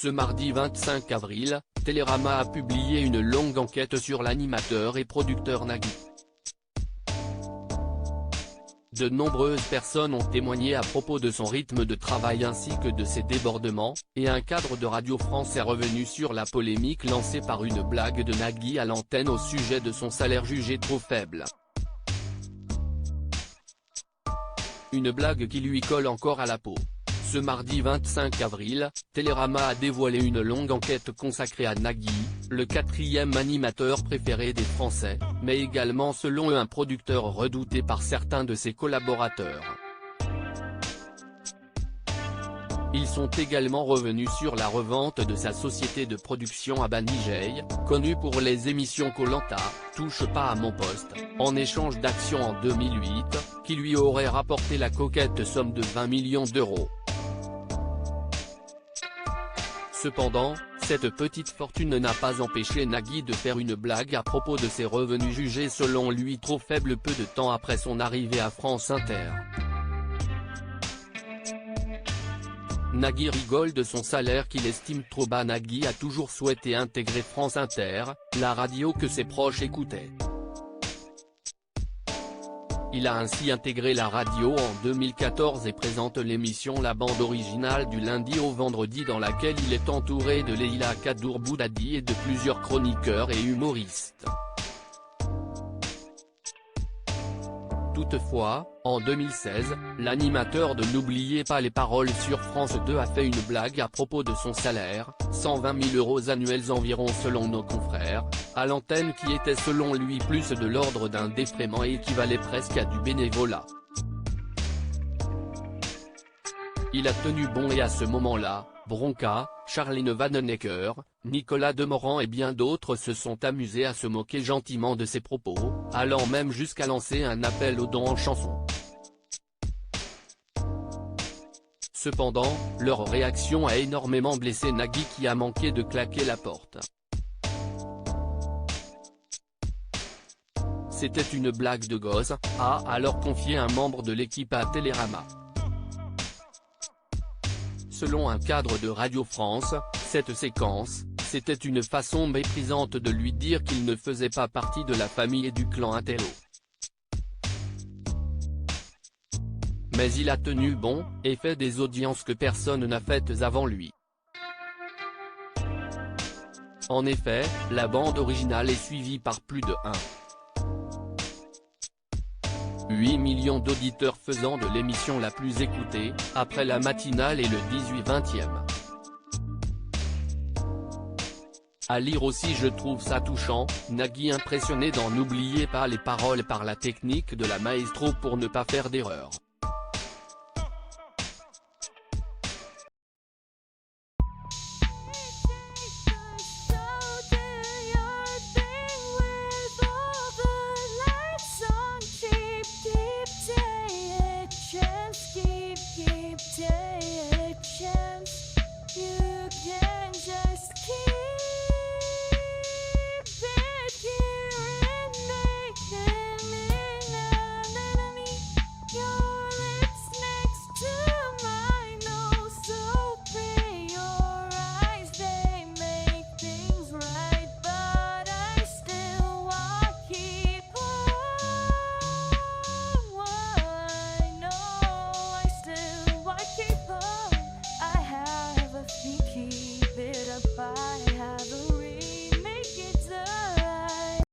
Ce mardi 25 avril, Télérama a publié une longue enquête sur l'animateur et producteur Nagui. De nombreuses personnes ont témoigné à propos de son rythme de travail ainsi que de ses débordements, et un cadre de Radio France est revenu sur la polémique lancée par une blague de Nagui à l'antenne au sujet de son salaire jugé trop faible. Une blague qui lui colle encore à la peau. Ce mardi 25 avril, Télérama a dévoilé une longue enquête consacrée à Nagui, le quatrième animateur préféré des Français, mais également selon un producteur redouté par certains de ses collaborateurs. Ils sont également revenus sur la revente de sa société de production Abanijay, connue pour les émissions Koh-Lanta, Touche pas à mon poste, en échange d'actions en 2008, qui lui aurait rapporté la coquette somme de 20 millions d'euros. Cependant, cette petite fortune n'a pas empêché Nagui de faire une blague à propos de ses revenus jugés selon lui trop faibles peu de temps après son arrivée à France Inter. Nagui rigole de son salaire qu'il estime trop bas. Nagui a toujours souhaité intégrer France Inter, la radio que ses proches écoutaient. Il a ainsi intégré la radio en 2014 et présente l'émission La Bande Originale du lundi au vendredi dans laquelle il est entouré de Leïla Kadour-Boudadi et de plusieurs chroniqueurs et humoristes. Toutefois, en 2016, l'animateur de N'oubliez pas les paroles sur France 2 a fait une blague à propos de son salaire, 120 000 € annuels environ selon nos confrères, à l'antenne qui était selon lui plus de l'ordre d'un défraiement et équivalait presque à du bénévolat. Il a tenu bon et à ce moment-là, Bronca, Charlène Vanhoenacker, Nicolas Demorand et bien d'autres se sont amusés à se moquer gentiment de ses propos, allant même jusqu'à lancer un appel aux dons en chanson. Cependant, leur réaction a énormément blessé Nagui qui a manqué de claquer la porte. C'était une blague de gosse, a alors confié un membre de l'équipe à Télérama. Selon un cadre de Radio France, cette séquence, c'était une façon méprisante de lui dire qu'il ne faisait pas partie de la famille et du clan Intello. Mais il a tenu bon, et fait des audiences que personne n'a faites avant lui. En effet, la bande originale est suivie par plus de 8 millions d'auditeurs faisant de l'émission la plus écoutée, après la matinale et le 18-20e. À lire aussi je trouve ça touchant, Nagui impressionné dans N'oubliez pas les paroles par la technique de la maestro pour ne pas faire d'erreur.